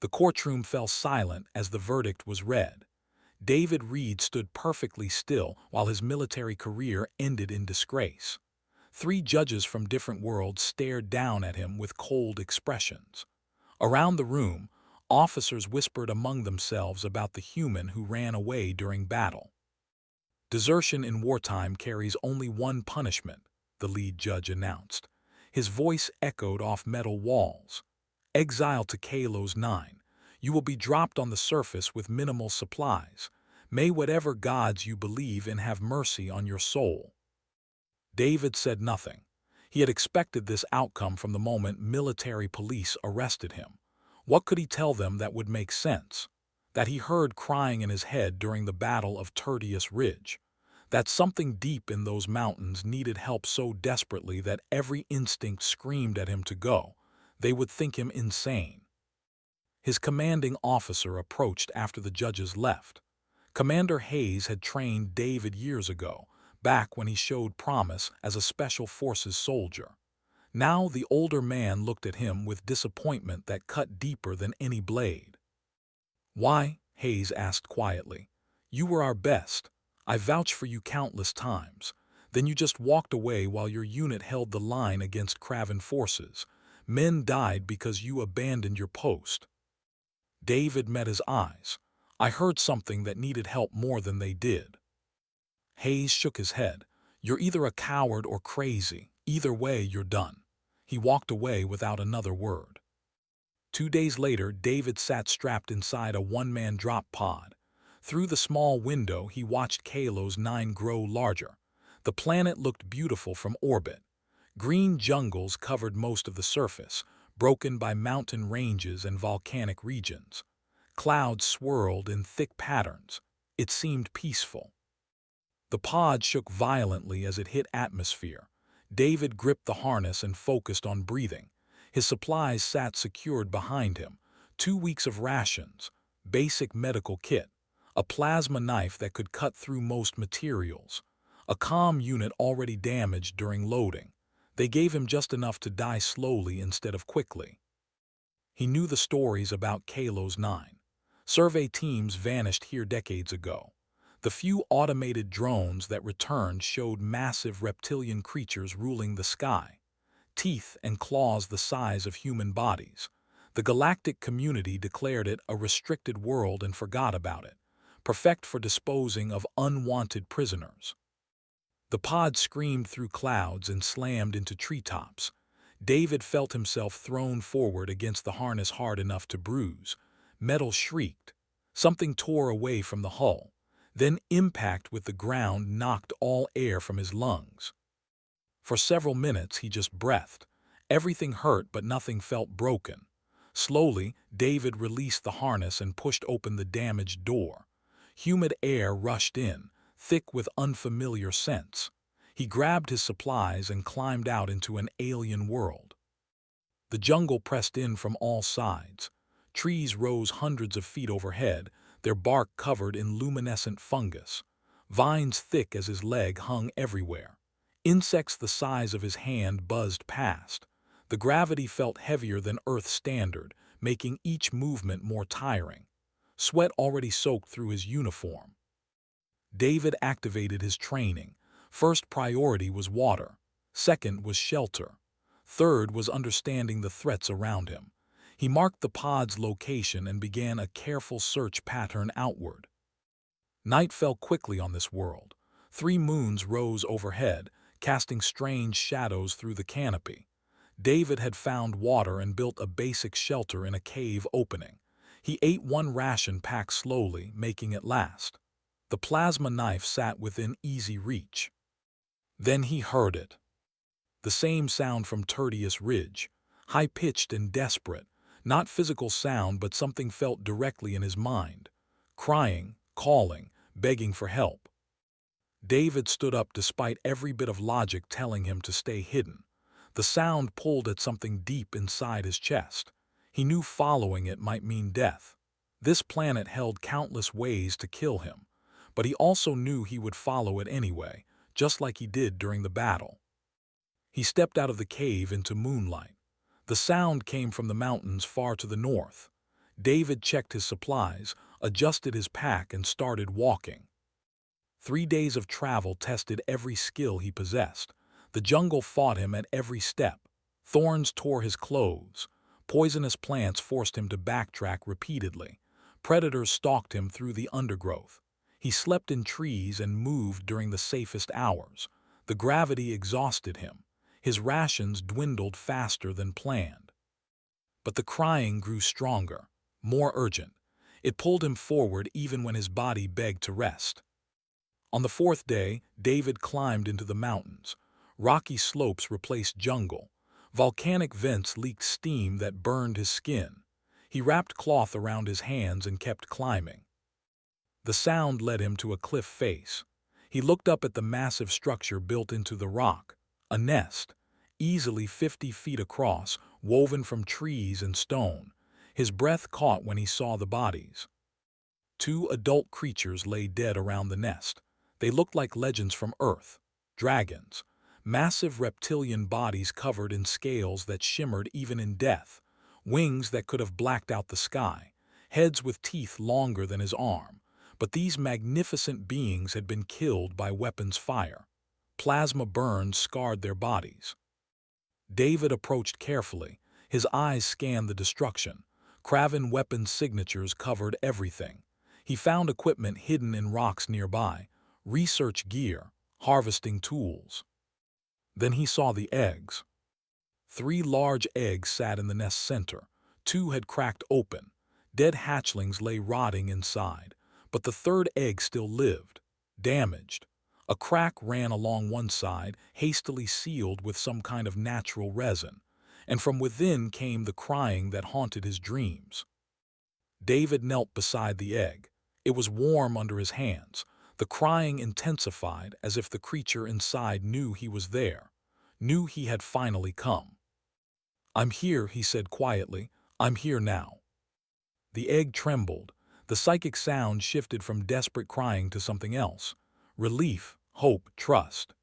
The courtroom fell silent as the verdict was read. David Reed stood perfectly still while his military career ended in disgrace. Three judges from different worlds stared down at him with cold expressions. Around the room, officers whispered among themselves about the human who ran away during battle. Desertion in wartime carries only one punishment, the lead judge announced. His voice echoed off metal walls. Exile to Kalos 9. You will be dropped on the surface with minimal supplies. May whatever gods you believe in have mercy on your soul. David said nothing. He had expected this outcome from the moment military police arrested him. What could he tell them that would make sense? That he heard crying in his head during the Battle of Tertius Ridge. That something deep in those mountains needed help so desperately that every instinct screamed at him to go. They would think him insane. His commanding officer approached after the judges left. Commander Hayes had trained David years ago, back when he showed promise as a Special Forces soldier. Now the older man looked at him with disappointment that cut deeper than any blade. "Why?" Hayes asked quietly. "You were our best. I vouched for you countless times. Then you just walked away while your unit held the line against Kraven forces. Men died because you abandoned your post." David met his eyes. "I heard something that needed help more than they did." Hayes shook his head. "You're either a coward or crazy. Either way, you're done." He walked away without another word. 2 days later, David sat strapped inside a one-man drop pod. Through the small window, he watched Kalos 9 grow larger. The planet looked beautiful from orbit. Green jungles covered most of the surface, broken by mountain ranges and volcanic regions. Clouds swirled in thick patterns. It seemed peaceful. The pod shook violently as it hit atmosphere. David gripped the harness and focused on breathing. His supplies sat secured behind him. 2 weeks of rations, basic medical kit, a plasma knife that could cut through most materials, a comm unit already damaged during loading. They gave him just enough to die slowly instead of quickly. He knew the stories about Kalos 9. Survey teams vanished here decades ago. The few automated drones that returned showed massive reptilian creatures ruling the sky, teeth and claws the size of human bodies. The galactic community declared it a restricted world and forgot about it, perfect for disposing of unwanted prisoners. The pod screamed through clouds and slammed into treetops. David felt himself thrown forward against the harness hard enough to bruise. Metal shrieked. Something tore away from the hull. Then impact with the ground knocked all air from his lungs. For several minutes he just breathed. Everything hurt but nothing felt broken. Slowly, David released the harness and pushed open the damaged door. Humid air rushed in, thick with unfamiliar scents. He grabbed his supplies and climbed out into an alien world. The jungle pressed in from all sides. Trees rose hundreds of feet overhead, their bark covered in luminescent fungus. Vines thick as his leg hung everywhere. Insects the size of his hand buzzed past. The gravity felt heavier than Earth's standard, making each movement more tiring. Sweat already soaked through his uniform. David activated his training. First priority was water. Second was shelter. Third was understanding the threats around him. He marked the pod's location and began a careful search pattern outward. Night fell quickly on this world. 3 moons rose overhead, casting strange shadows through the canopy. David had found water and built a basic shelter in a cave opening. He ate 1 ration pack slowly, making it last. The plasma knife sat within easy reach. Then he heard it. The same sound from Tertius Ridge, high-pitched and desperate. Not physical sound, but something felt directly in his mind. Crying, calling, begging for help. David stood up despite every bit of logic telling him to stay hidden. The sound pulled at something deep inside his chest. He knew following it might mean death. This planet held countless ways to kill him, but he also knew he would follow it anyway, just like he did during the battle. He stepped out of the cave into moonlight. The sound came from the mountains far to the north. David checked his supplies, adjusted his pack, and started walking. 3 days of travel tested every skill he possessed. The jungle fought him at every step. Thorns tore his clothes. Poisonous plants forced him to backtrack repeatedly. Predators stalked him through the undergrowth. He slept in trees and moved during the safest hours. The gravity exhausted him. His rations dwindled faster than planned. But the crying grew stronger, more urgent. It pulled him forward even when his body begged to rest. On the 4th day, David climbed into the mountains. Rocky slopes replaced jungle. Volcanic vents leaked steam that burned his skin. He wrapped cloth around his hands and kept climbing. The sound led him to a cliff face. He looked up at the massive structure built into the rock, a nest, easily 50 feet across, woven from trees and stone. His breath caught when he saw the bodies. 2 adult creatures lay dead around the nest. They looked like legends from Earth, dragons, massive reptilian bodies covered in scales that shimmered even in death, wings that could have blacked out the sky, heads with teeth longer than his arm. But these magnificent beings had been killed by weapons fire. Plasma burns scarred their bodies. David approached carefully. His eyes scanned the destruction. Kraven weapons signatures covered everything. He found equipment hidden in rocks nearby, research gear, harvesting tools. Then he saw the eggs. 3 large eggs sat in the nest's center. 2 had cracked open. Dead hatchlings lay rotting inside. But the 3rd egg still lived, damaged. A crack ran along one side, hastily sealed with some kind of natural resin, and from within came the crying that haunted his dreams. David knelt beside the egg. It was warm under his hands. The crying intensified as if the creature inside knew he was there, knew he had finally come. "I'm here," he said quietly. "I'm here now." The egg trembled. The psychic sound shifted from desperate crying to something else. Relief, hope, trust.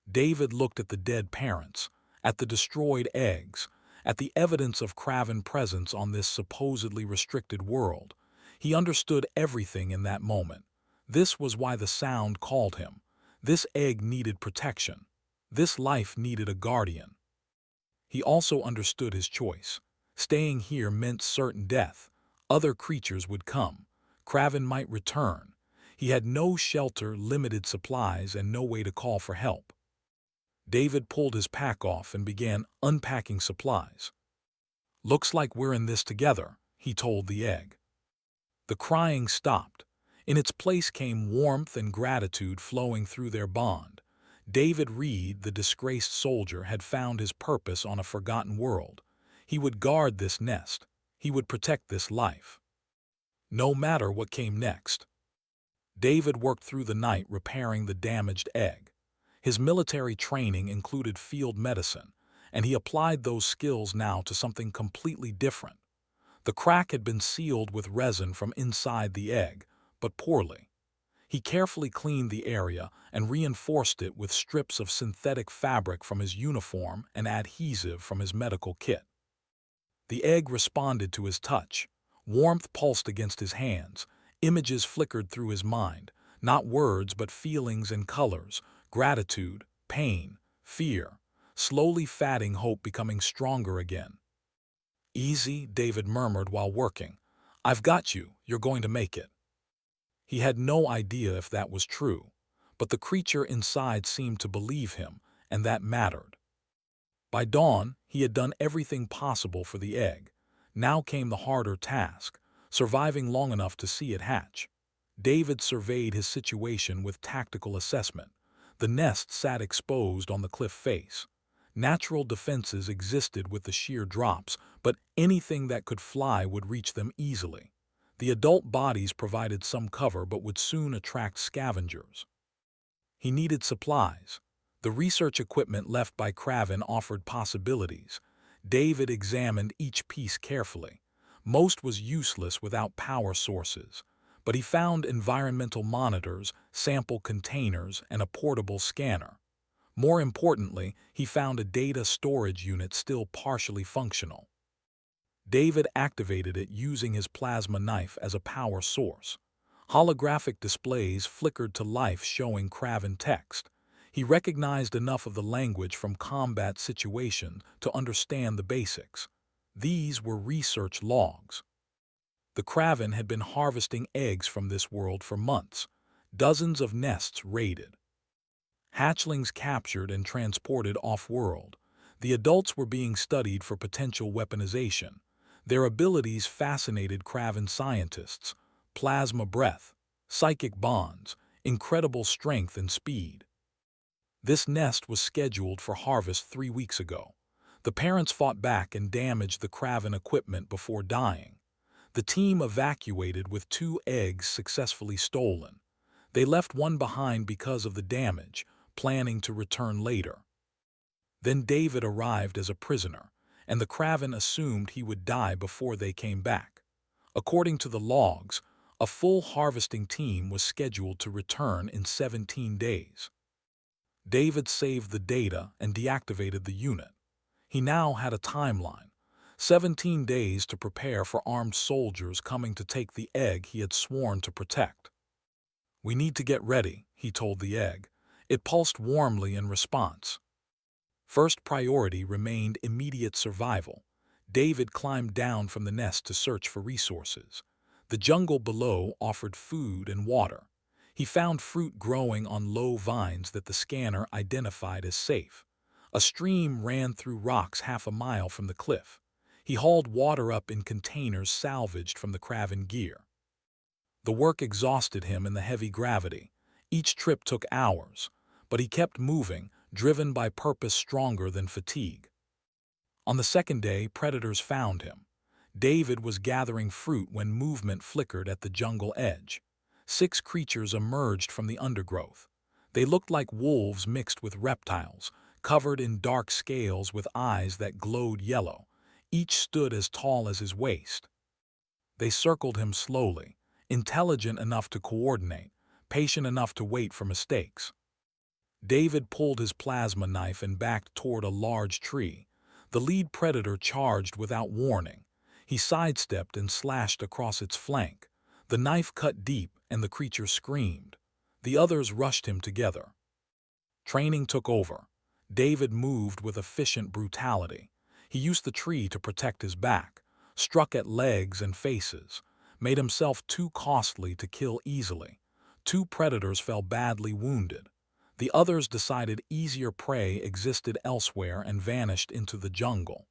David looked at the dead parents, at the destroyed eggs, at the evidence of Kraven presence on this supposedly restricted world. He understood everything in that moment. This was why the sound called him. This egg needed protection. This life needed a guardian. He also understood his choice. Staying here meant certain death. Other creatures would come. Kraven might return. He had no shelter, limited supplies, and no way to call for help. David pulled his pack off and began unpacking supplies. "Looks like we're in this together," he told the egg. The crying stopped. In its place came warmth and gratitude flowing through their bond. David Reed, the disgraced soldier, had found his purpose on a forgotten world. He would guard this nest. He would protect this life. No matter what came next. David worked through the night repairing the damaged egg. His military training included field medicine, and he applied those skills now to something completely different. The crack had been sealed with resin from inside the egg, but poorly. He carefully cleaned the area and reinforced it with strips of synthetic fabric from his uniform and adhesive from his medical kit. The egg responded to his touch. Warmth pulsed against his hands. Images flickered through his mind, not words but feelings and colors, gratitude, pain, fear, slowly fatting hope becoming stronger again. "Easy," David murmured while working. "I've got you. You're going to make it." He had no idea if that was true, but the creature inside seemed to believe him, and that mattered. By dawn, he had done everything possible for the egg. Now came the harder task, surviving long enough to see it hatch. David surveyed his situation with tactical assessment. The nest sat exposed on the cliff face. Natural defenses existed with the sheer drops, but anything that could fly would reach them easily. The adult bodies provided some cover but would soon attract scavengers. He needed supplies. The research equipment left by Kraven offered possibilities. David examined each piece carefully. Most was useless without power sources, but he found environmental monitors, sample containers, and a portable scanner. More importantly, he found a data storage unit still partially functional. David activated it using his plasma knife as a power source. Holographic displays flickered to life showing Kraven text. He recognized enough of the language from combat situations to understand the basics. These were research logs. The Kraven had been harvesting eggs from this world for months. Dozens of nests raided. Hatchlings captured and transported off-world. The adults were being studied for potential weaponization. Their abilities fascinated Kraven scientists: plasma breath, psychic bonds, incredible strength and speed. This nest was scheduled for harvest 3 weeks ago. The parents fought back and damaged the Kraven equipment before dying. The team evacuated with 2 eggs successfully stolen. They left one behind because of the damage, planning to return later. Then David arrived as a prisoner, and the Kraven assumed he would die before they came back. According to the logs, a full harvesting team was scheduled to return in 17 days. David saved the data and deactivated the unit. He now had a timeline: 17 days to prepare for armed soldiers coming to take the egg he had sworn to protect. "We need to get ready," he told the egg. It pulsed warmly in response. First priority remained immediate survival. David climbed down from the nest to search for resources. The jungle below offered food and water. He found fruit growing on low vines that the scanner identified as safe. A stream ran through rocks half a mile from the cliff. He hauled water up in containers salvaged from the Kraven gear. The work exhausted him in the heavy gravity. Each trip took hours, but he kept moving, driven by purpose stronger than fatigue. On the second day, predators found him. David was gathering fruit when movement flickered at the jungle edge. 6 creatures emerged from the undergrowth. They looked like wolves mixed with reptiles, covered in dark scales with eyes that glowed yellow. Each stood as tall as his waist. They circled him slowly, intelligent enough to coordinate, patient enough to wait for mistakes. David pulled his plasma knife and backed toward a large tree. The lead predator charged without warning. He sidestepped and slashed across its flank. The knife cut deep, and the creature screamed. The others rushed him together. Training took over. David moved with efficient brutality. He used the tree to protect his back, struck at legs and faces, made himself too costly to kill easily. 2 predators fell badly wounded. The others decided easier prey existed elsewhere and vanished into the jungle.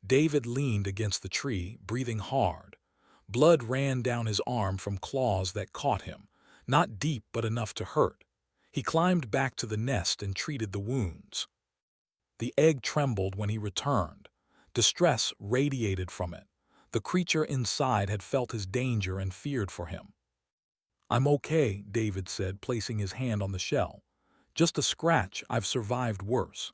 David leaned against the tree, breathing hard. Blood ran down his arm from claws that caught him, not deep but enough to hurt. He climbed back to the nest and treated the wounds. The egg trembled when he returned. Distress radiated from it. The creature inside had felt his danger and feared for him. "I'm okay," David said, placing his hand on the shell. "Just a scratch. I've survived worse."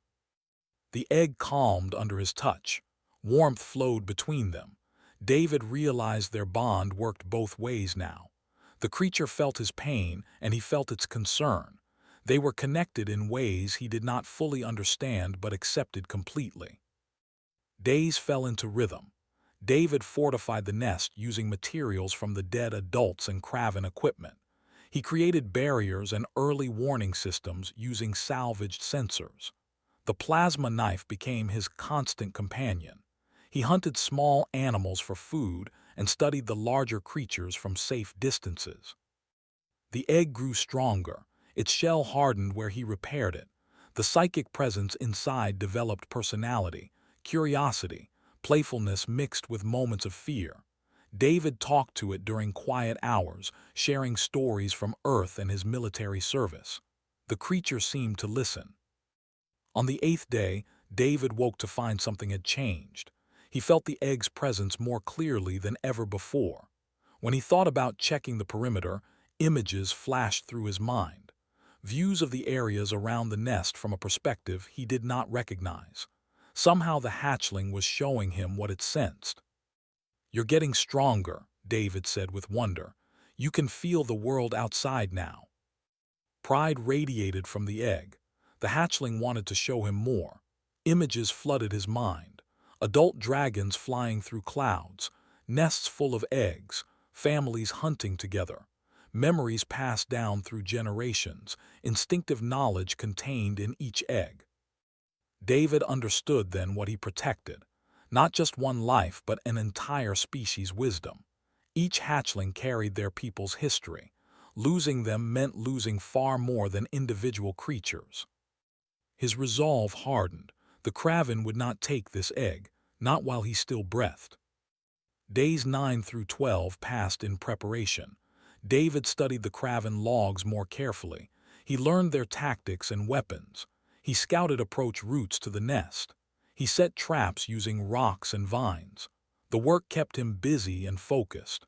The egg calmed under his touch. Warmth flowed between them. David realized their bond worked both ways now. The creature felt his pain, and he felt its concern. They were connected in ways he did not fully understand but accepted completely. Days fell into rhythm. David fortified the nest using materials from the dead adults and Kraven equipment. He created barriers and early warning systems using salvaged sensors. The plasma knife became his constant companion. He hunted small animals for food and studied the larger creatures from safe distances. The egg grew stronger. Its shell hardened where he repaired it. The psychic presence inside developed personality, curiosity, playfulness mixed with moments of fear. David talked to it during quiet hours, sharing stories from Earth and his military service. The creature seemed to listen. On the 8th day, David woke to find something had changed. He felt the egg's presence more clearly than ever before. When he thought about checking the perimeter, images flashed through his mind. Views of the areas around the nest from a perspective he did not recognize. Somehow the hatchling was showing him what it sensed. "You're getting stronger," David said with wonder. "You can feel the world outside now." Pride radiated from the egg. The hatchling wanted to show him more. Images flooded his mind. Adult dragons flying through clouds, nests full of eggs, families hunting together, memories passed down through generations, instinctive knowledge contained in each egg. David understood then what he protected, not just one life but an entire species' wisdom. Each hatchling carried their people's history. Losing them meant losing far more than individual creatures. His resolve hardened. The Kraven would not take this egg, not while he still breathed. Days 9 through 12 passed in preparation. David studied the Kraven logs more carefully. He learned their tactics and weapons. He scouted approach routes to the nest. He set traps using rocks and vines. The work kept him busy and focused.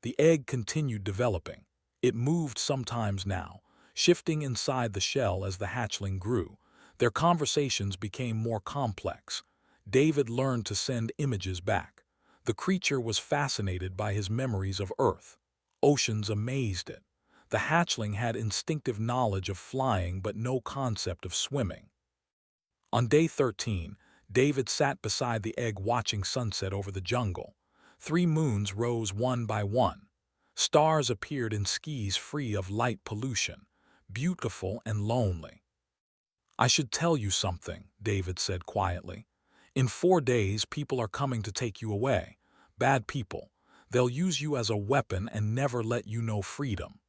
The egg continued developing. It moved sometimes now, shifting inside the shell as the hatchling grew. Their conversations became more complex. David learned to send images back. The creature was fascinated by his memories of Earth. Oceans amazed it. The hatchling had instinctive knowledge of flying but no concept of swimming. On day 13, David sat beside the egg watching sunset over the jungle. 3 moons rose one by one. Stars appeared in skies free of light pollution, beautiful and lonely. "I should tell you something," David said quietly. "In 4 days, people are coming to take you away. Bad people. They'll use you as a weapon and never let you know freedom."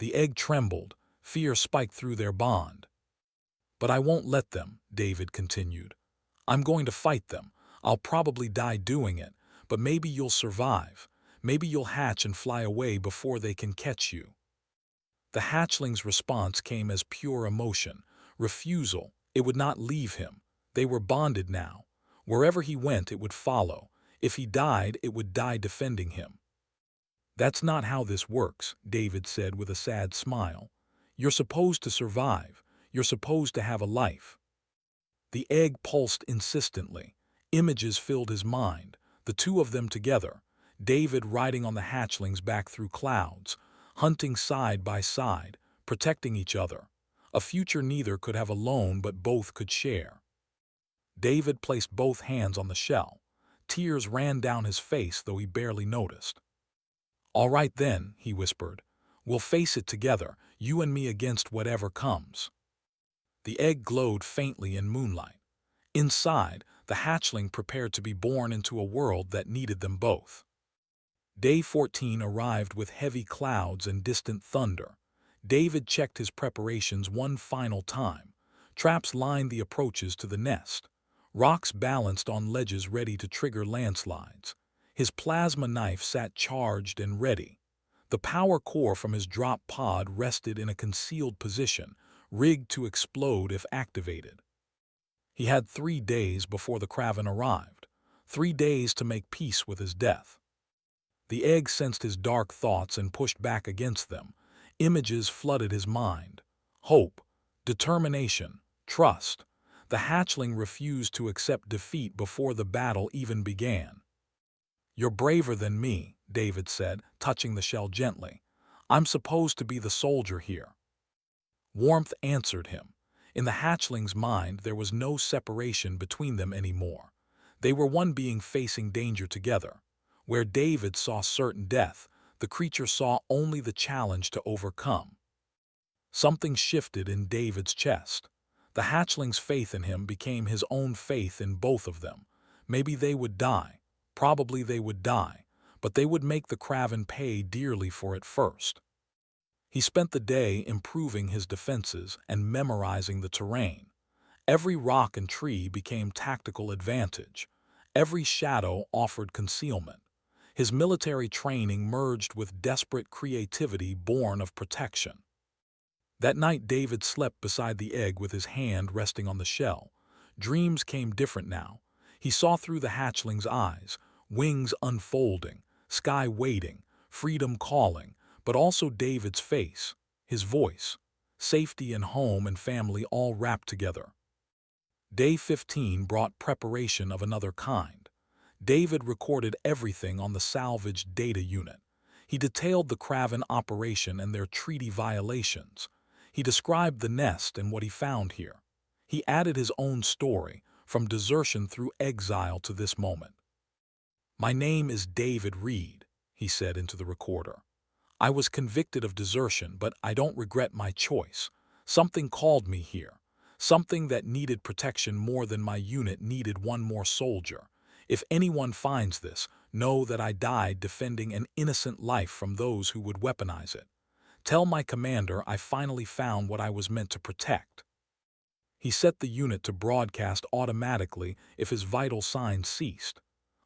The egg trembled. Fear spiked through their bond. "But I won't let them," David continued. "I'm going to fight them. I'll probably die doing it, but maybe you'll survive. Maybe you'll hatch and fly away before they can catch you." The hatchling's response came as pure emotion, refusal. It would not leave him. They were bonded now. Wherever he went, it would follow. If he died, it would die defending him. "That's not how this works," David said with a sad smile. "You're supposed to survive. You're supposed to have a life." The egg pulsed insistently. Images filled his mind, the 2 of them together. David riding on the hatchling's back through clouds, hunting side by side, protecting each other. A future neither could have alone but both could share. David placed both hands on the shell. Tears ran down his face, though he barely noticed. "All right then," he whispered. "We'll face it together, you and me against whatever comes." The egg glowed faintly in moonlight. Inside, the hatchling prepared to be born into a world that needed them both. Day 14 arrived with heavy clouds and distant thunder. David checked his preparations one final time. Traps lined the approaches to the nest. Rocks balanced on ledges ready to trigger landslides. His plasma knife sat charged and ready. The power core from his drop pod rested in a concealed position, rigged to explode if activated. He had 3 days before the Kraven arrived. 3 days to make peace with his death. The egg sensed his dark thoughts and pushed back against them. Images flooded his mind. Hope, determination, trust. The hatchling refused to accept defeat before the battle even began. "You're braver than me," David said, touching the shell gently. "I'm supposed to be the soldier here." Warmth answered him. In the hatchling's mind, there was no separation between them anymore. They were one being facing danger together. Where David saw certain death, the creature saw only the challenge to overcome. Something shifted in David's chest. The hatchling's faith in him became his own faith in both of them. Maybe they would die. Probably they would die. But they would make the Kraven pay dearly for it first. He spent the day improving his defenses and memorizing the terrain. Every rock and tree became tactical advantage. Every shadow offered concealment. His military training merged with desperate creativity born of protection. That night David slept beside the egg with his hand resting on the shell. Dreams came different now. He saw through the hatchling's eyes, wings unfolding, sky waiting, freedom calling, but also David's face, his voice, safety and home and family all wrapped together. Day 15 brought preparation of another kind. David recorded everything on the salvaged data unit. He detailed the Kraven operation and their treaty violations. He described the nest and what he found here. He added his own story, from desertion through exile to this moment. "My name is David Reed," he said into the recorder. "I was convicted of desertion, but I don't regret my choice. Something called me here. Something that needed protection more than my unit needed one more soldier. If anyone finds this, know that I died defending an innocent life from those who would weaponize it. Tell my commander I finally found what I was meant to protect." He set the unit to broadcast automatically if his vital signs ceased.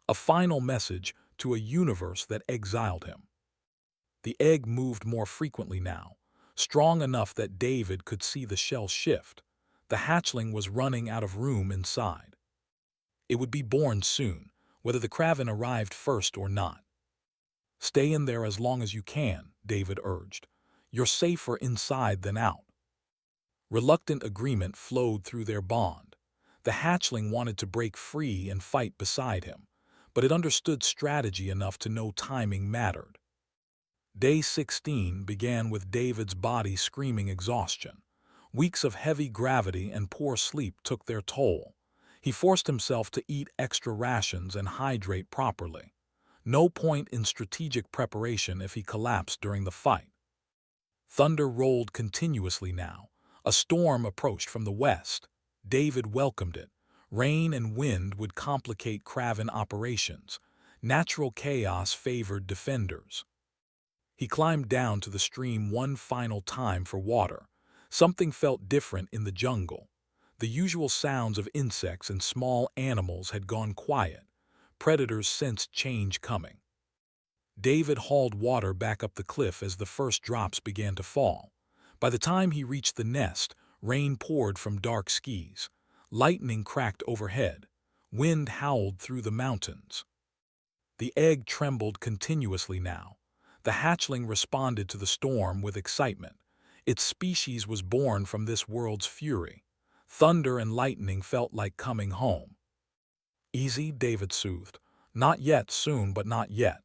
A final message to a universe that exiled him. The egg moved more frequently now, strong enough that David could see the shell shift. The hatchling was running out of room inside. It would be born soon, whether the Kraven arrived first or not. "Stay in there as long as you can," David urged. "You're safer inside than out." Reluctant agreement flowed through their bond. The hatchling wanted to break free and fight beside him, but it understood strategy enough to know timing mattered. Day 16 began with David's body screaming exhaustion. Weeks of heavy gravity and poor sleep took their toll. He forced himself to eat extra rations and hydrate properly. No point in strategic preparation if he collapsed during the fight. Thunder rolled continuously now. A storm approached from the west. David welcomed it. Rain and wind would complicate Kraven operations. Natural chaos favored defenders. He climbed down to the stream one final time for water. Something felt different in the jungle. The usual sounds of insects and small animals had gone quiet. Predators sensed change coming. David hauled water back up the cliff as the first drops began to fall. By the time he reached the nest, rain poured from dark skies. Lightning cracked overhead. Wind howled through the mountains. The egg trembled continuously now. The hatchling responded to the storm with excitement. Its species was born from this world's fury. Thunder and lightning felt like coming home. "Easy," David soothed. "Not yet, soon, but not yet."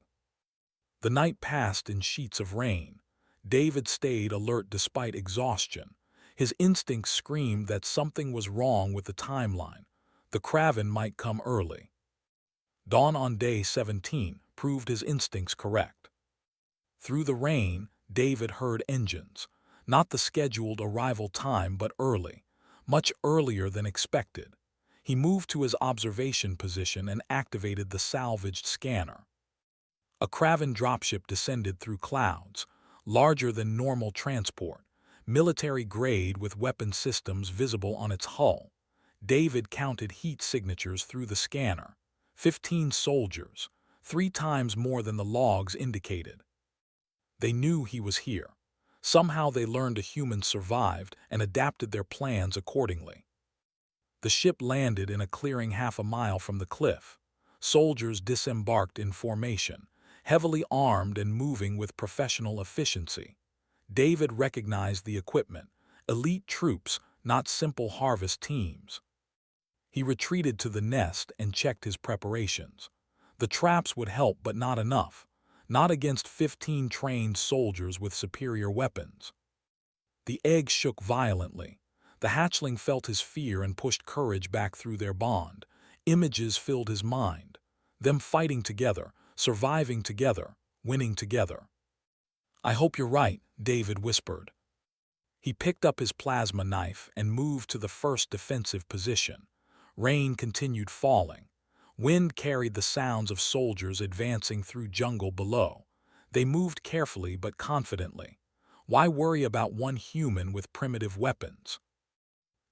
The night passed in sheets of rain. David stayed alert despite exhaustion. His instincts screamed that something was wrong with the timeline. The Kraven might come early. Dawn on day 17 proved his instincts correct. Through the rain, David heard engines. Not the scheduled arrival time, but early. Much earlier than expected. He moved to his observation position and activated the salvaged scanner. A Kraven dropship descended through clouds, larger than normal transport, military-grade with weapon systems visible on its hull. David counted heat signatures through the scanner. 15 soldiers, 3 times more than the logs indicated. They knew he was here. Somehow they learned a human survived and adapted their plans accordingly. The ship landed in a clearing half a mile from the cliff. Soldiers disembarked in formation, heavily armed and moving with professional efficiency. David recognized the equipment, elite troops, not simple harvest teams. He retreated to the nest and checked his preparations. The traps would help, but not enough. Not against 15 trained soldiers with superior weapons. The egg shook violently. The hatchling felt his fear and pushed courage back through their bond. Images filled his mind. Them fighting together, surviving together, winning together. "I hope you're right," David whispered. He picked up his plasma knife and moved to the first defensive position. Rain continued falling. Wind carried the sounds of soldiers advancing through jungle below. They moved carefully but confidently. Why worry about one human with primitive weapons?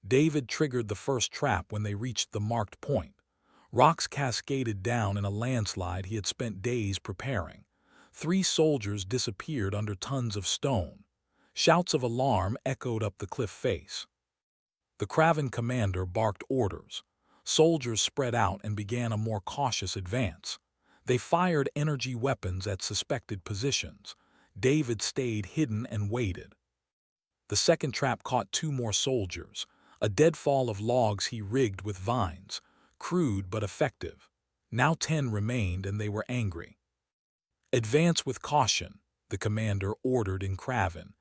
David triggered the first trap when they reached the marked point. Rocks cascaded down in a landslide he had spent days preparing. 3 soldiers disappeared under tons of stone. Shouts of alarm echoed up the cliff face. The Kraven commander barked orders. Soldiers spread out and began a more cautious advance. They fired energy weapons at suspected positions. David stayed hidden and waited. The second trap caught 2 more soldiers, a deadfall of logs he rigged with vines, crude but effective. Now 10 remained and they were angry. "Advance with caution," the commander ordered in Kraven.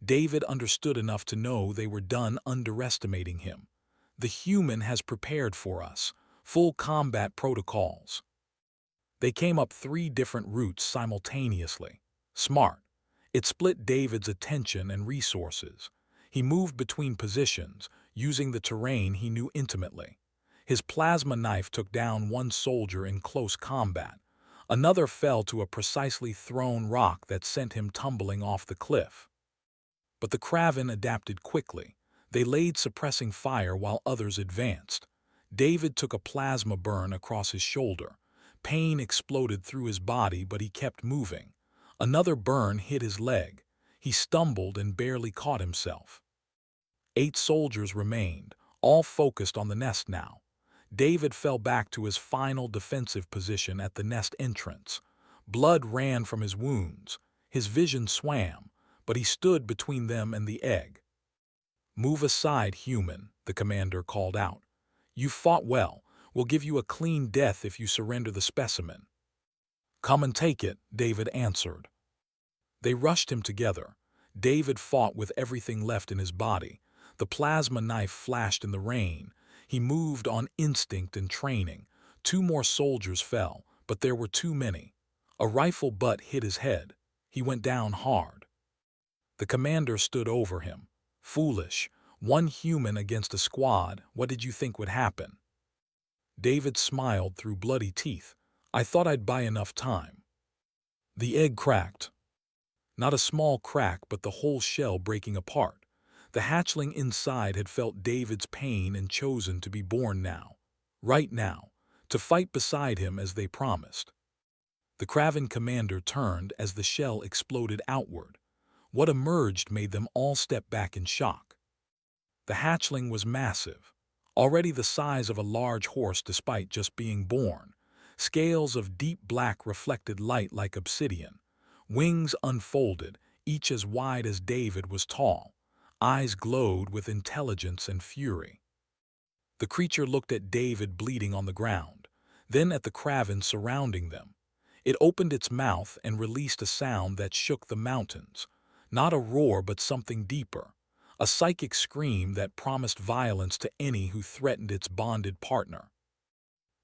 David understood enough to know they were done underestimating him. The human has prepared for us. Full combat protocols. They came up 3 different routes simultaneously. Smart. It split David's attention and resources. He moved between positions, using the terrain he knew intimately. His plasma knife took down one soldier in close combat. Another fell to a precisely thrown rock that sent him tumbling off the cliff. But the Kraven adapted quickly. They laid suppressing fire while others advanced. David took a plasma burn across his shoulder. Pain exploded through his body, but he kept moving. Another burn hit his leg. He stumbled and barely caught himself. 8 soldiers remained, all focused on the nest now. David fell back to his final defensive position at the nest entrance. Blood ran from his wounds. His vision swam, but he stood between them and the egg. "Move aside, human," the commander called out. "You fought well. We'll give you a clean death if you surrender the specimen." "Come and take it," David answered. They rushed him together. David fought with everything left in his body. The plasma knife flashed in the rain. He moved on instinct and training. 2 more soldiers fell, but there were too many. A rifle butt hit his head. He went down hard. The commander stood over him. "Foolish. 1 human against a squad. What did you think would happen?" David smiled through bloody teeth. "I thought I'd buy enough time." The egg cracked. Not a small crack, but the whole shell breaking apart. The hatchling inside had felt David's pain and chosen to be born now. Right now. To fight beside him as they promised. The Kraven commander turned as the shell exploded outward. What emerged made them all step back in shock. The hatchling was massive. Already the size of a large horse despite just being born. Scales of deep black reflected light like obsidian. Wings unfolded, each as wide as David was tall. Eyes glowed with intelligence and fury. The creature looked at David bleeding on the ground, then at the Kraven surrounding them. It opened its mouth and released a sound that shook the mountains. Not a roar, but something deeper. A psychic scream that promised violence to any who threatened its bonded partner.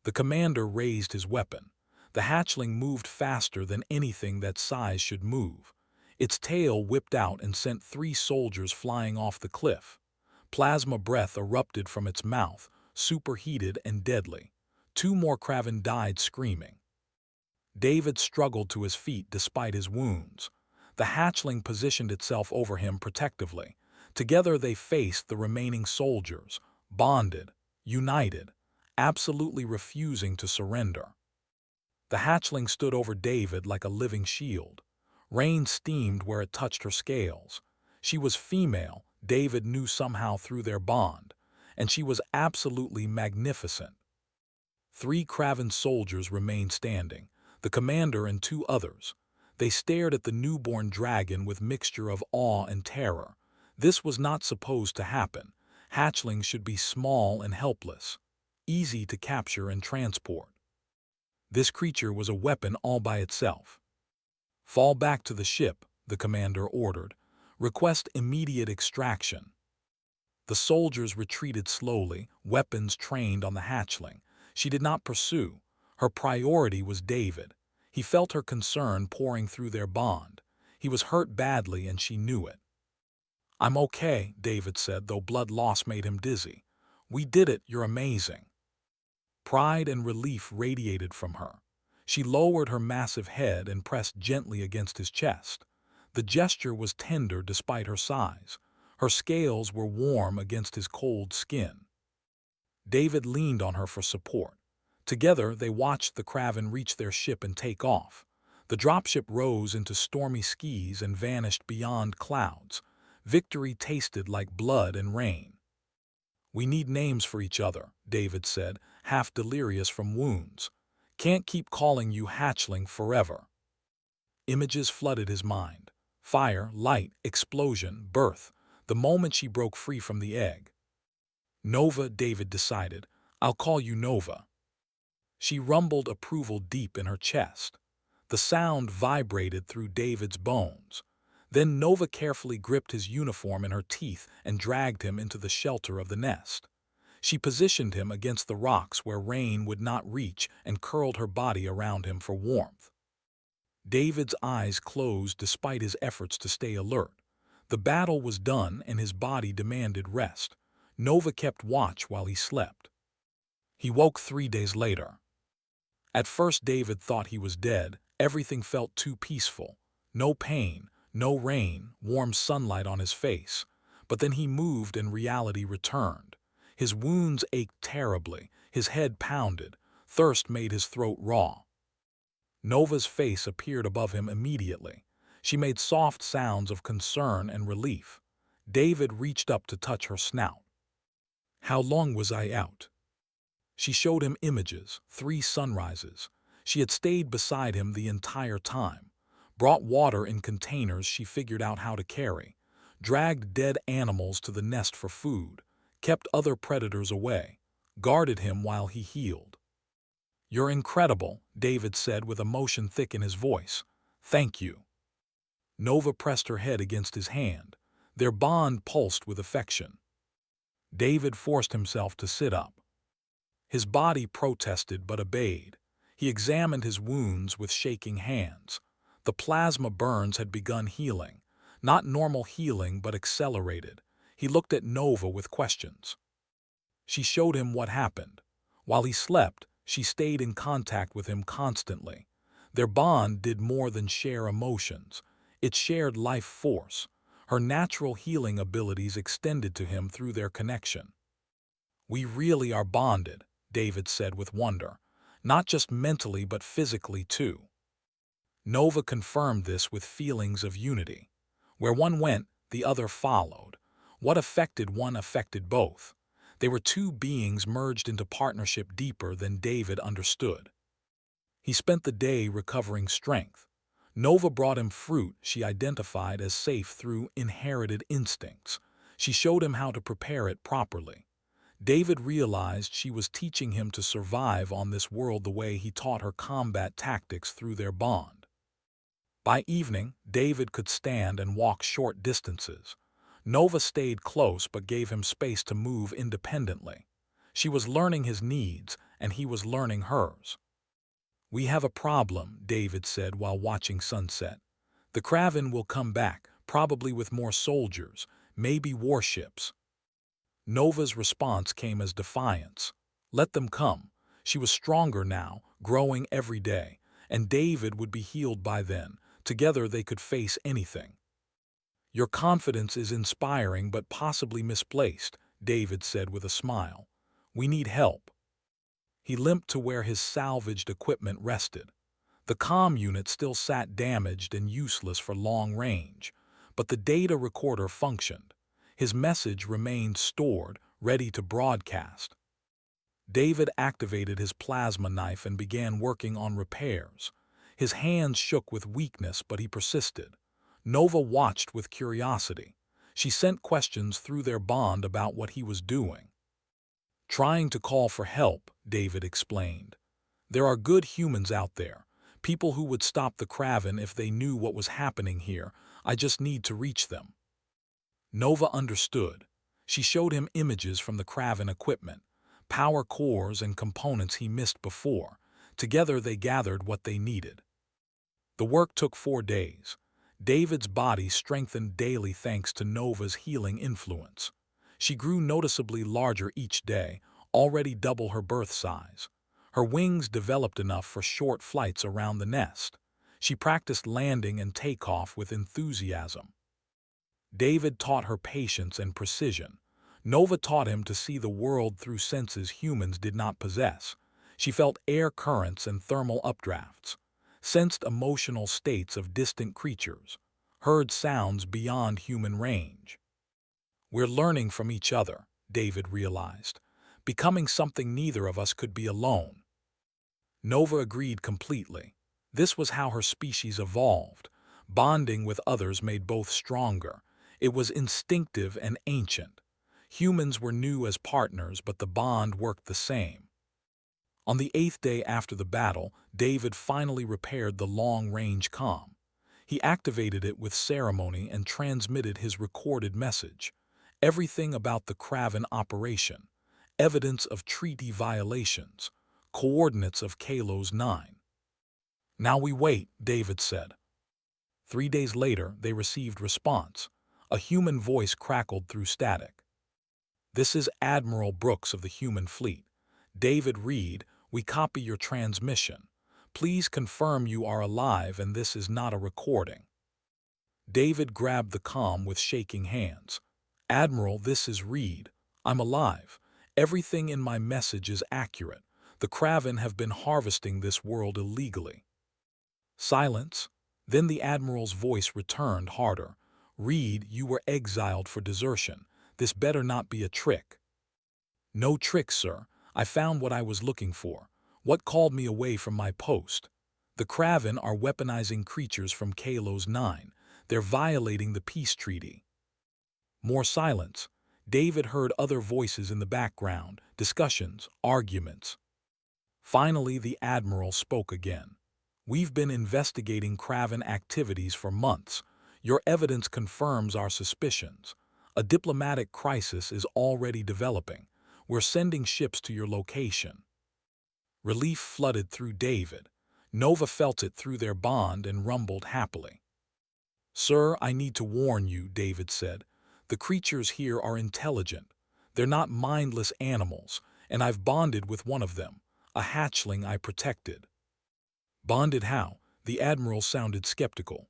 The commander raised his weapon. The hatchling moved faster than anything that size should move. Its tail whipped out and sent 3 soldiers flying off the cliff. Plasma breath erupted from its mouth, superheated and deadly. 2 more Kraven died screaming. David struggled to his feet despite his wounds. The hatchling positioned itself over him protectively. Together they faced the remaining soldiers, bonded, united, absolutely refusing to surrender. The hatchling stood over David like a living shield. Rain steamed where it touched her scales. She was female, David knew somehow through their bond, and she was absolutely magnificent. 3 Kraven soldiers remained standing, the commander and 2 others. They stared at the newborn dragon with mixture of awe and terror. This was not supposed to happen. Hatchlings should be small and helpless, easy to capture and transport. This creature was a weapon all by itself. "Fall back to the ship," the commander ordered. "Request immediate extraction." The soldiers retreated slowly, weapons trained on the hatchling. She did not pursue. Her priority was David. He felt her concern pouring through their bond. He was hurt badly and she knew it. "I'm okay," David said, though blood loss made him dizzy. "We did it, you're amazing." Pride and relief radiated from her. She lowered her massive head and pressed gently against his chest. The gesture was tender despite her size. Her scales were warm against his cold skin. David leaned on her for support. Together they watched the Kraven reach their ship and take off. The dropship rose into stormy skies and vanished beyond clouds. Victory tasted like blood and rain. "We need names for each other," David said, half delirious from wounds. "Can't keep calling you hatchling forever." Images flooded his mind. Fire, light, explosion, birth. The moment she broke free from the egg. "Nova," David decided. "I'll call you Nova." She rumbled approval deep in her chest. The sound vibrated through David's bones. Then Nova carefully gripped his uniform in her teeth and dragged him into the shelter of the nest. She positioned him against the rocks where rain would not reach and curled her body around him for warmth. David's eyes closed despite his efforts to stay alert. The battle was done and his body demanded rest. Nova kept watch while he slept. He woke 3 days later. At first David thought he was dead. Everything felt too peaceful. No pain, no rain, warm sunlight on his face. But then he moved and reality returned. His wounds ached terribly, his head pounded, thirst made his throat raw. Nova's face appeared above him immediately. She made soft sounds of concern and relief. David reached up to touch her snout. "How long was I out?" She showed him images, 3 sunrises. She had stayed beside him the entire time, brought water in containers she figured out how to carry, dragged dead animals to the nest for food, kept other predators away, guarded him while he healed. "You're incredible," David said with emotion thick in his voice. "Thank you." Nova pressed her head against his hand. Their bond pulsed with affection. David forced himself to sit up. His body protested but obeyed. He examined his wounds with shaking hands. The plasma burns had begun healing. Not normal healing, but accelerated. He looked at Nova with questions. She showed him what happened. While he slept, she stayed in contact with him constantly. Their bond did more than share emotions. It shared life force. Her natural healing abilities extended to him through their connection. "We really are bonded," David said with wonder. "Not just mentally but physically too." Nova confirmed this with feelings of unity. Where one went, the other followed. What affected one affected both. They were 2 beings merged into partnership deeper than David understood. He spent the day recovering strength. Nova brought him fruit she identified as safe through inherited instincts. She showed him how to prepare it properly. David realized she was teaching him to survive on this world the way he taught her combat tactics through their bond. By evening, David could stand and walk short distances. Nova stayed close but gave him space to move independently. She was learning his needs, and he was learning hers. "We have a problem," David said while watching sunset. "The Kraven will come back, probably with more soldiers, maybe warships." Nova's response came as defiance. Let them come. She was stronger now, growing every day, and David would be healed by then. Together they could face anything. "Your confidence is inspiring but possibly misplaced," David said with a smile. "We need help." He limped to where his salvaged equipment rested. The comm unit still sat damaged and useless for long range, but the data recorder functioned. His message remained stored, ready to broadcast. David activated his plasma knife and began working on repairs. His hands shook with weakness, but he persisted. Nova watched with curiosity. She sent questions through their bond about what he was doing. "Trying to call for help," David explained. "There are good humans out there, people who would stop the Kraven if they knew what was happening here. I just need to reach them." Nova understood. She showed him images from the Kraven equipment, power cores and components he missed before. Together they gathered what they needed. The work took 4 days. David's body strengthened daily thanks to Nova's healing influence. She grew noticeably larger each day, already double her birth size. Her wings developed enough for short flights around the nest. She practiced landing and takeoff with enthusiasm. David taught her patience and precision. Nova taught him to see the world through senses humans did not possess. She felt air currents and thermal updrafts, sensed emotional states of distant creatures, heard sounds beyond human range. "We're learning from each other," David realized, "becoming something neither of us could be alone." Nova agreed completely. This was how her species evolved. Bonding with others made both stronger. It was instinctive and ancient. Humans were new as partners, but the bond worked the same. On the 8th day after the battle, David finally repaired the long-range comm. He activated it with ceremony and transmitted his recorded message. Everything about the Kraven operation. evidence of treaty violations, coordinates of Kalos 9. Now we wait, David said. 3 days later, they received response. A human voice crackled through static. This is Admiral Brooks of the human fleet. David Reed, we copy your transmission. Please confirm you are alive and this is not a recording. David grabbed the comm with shaking hands. Admiral, this is Reed. I'm alive. Everything in my message is accurate. The Kraven have been harvesting this world illegally. Silence. Then the Admiral's voice returned harder. Reed, you were exiled for desertion. This better not be a trick. No trick, sir. I found what I was looking for. What called me away from my post? The Kraven are weaponizing creatures from Kalos 9. They're violating the peace treaty. More silence. David heard other voices in the background, discussions, arguments. Finally, the Admiral spoke again. We've been investigating Kraven activities for months. Your evidence confirms our suspicions. A diplomatic crisis is already developing. We're sending ships to your location. Relief flooded through David. Nova felt it through their bond and rumbled happily. Sir, I need to warn you, David said. The creatures here are intelligent. They're not mindless animals, and I've bonded with one of them, a hatchling I protected. Bonded how? The Admiral sounded skeptical.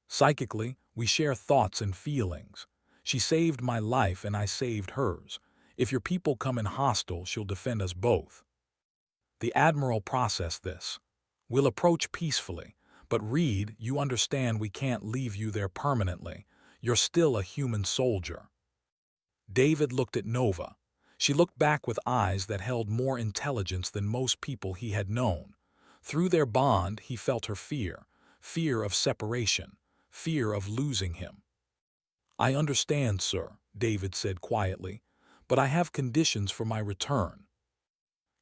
Psychically, we share thoughts and feelings. She saved my life and I saved hers. If your people come in hostile, she'll defend us both. The Admiral processed this. We'll approach peacefully, but Reed, you understand we can't leave you there permanently. You're still a human soldier. David looked at Nova. She looked back with eyes that held more intelligence than most people he had known. Through their bond, he felt her fear of separation, fear of losing him. I understand, sir, David said quietly, but I have conditions for my return.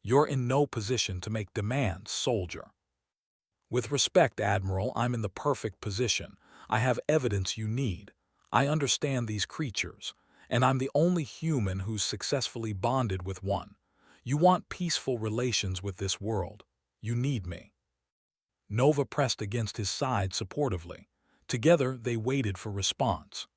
You're in no position to make demands, soldier. With respect, Admiral, I'm in the perfect position. I have evidence you need. I understand these creatures, and I'm the only human who's successfully bonded with one. You want peaceful relations with this world. You need me. Nova pressed against his side supportively. Together, they waited for response.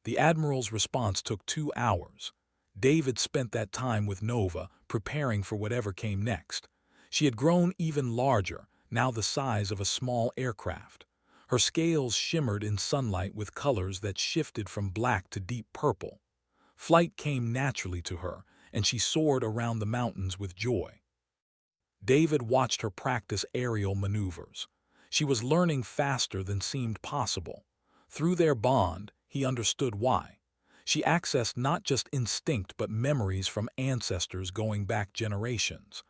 The Admiral's response took 2 hours. David spent that time with Nova, preparing for whatever came next. She had grown even larger, now the size of a small aircraft. Her scales shimmered in sunlight with colors that shifted from black to deep purple. Flight came naturally to her, and she soared around the mountains with joy. David watched her practice aerial maneuvers. She was learning faster than seemed possible. Through their bond, he understood why. She accessed not just instinct but memories from ancestors going back generations.